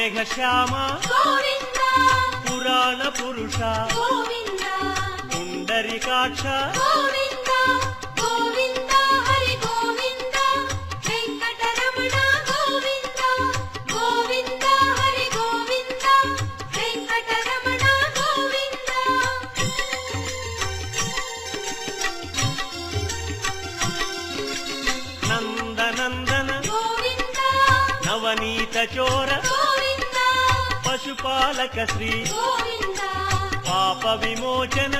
మేఘశ్యామ గోవింద పురాణ పురుష గోవింద పుండరీకాక్ష గోవింద గోవింద హరి గోవింద వెంకటరమణ గోవింద గోవింద హరి గోవింద వెంకటరమణ గోవింద నందనందన గోవింద నవనీత చోర గోవింద పశుపాలక శ్రీ గోవింద పాప విమోచన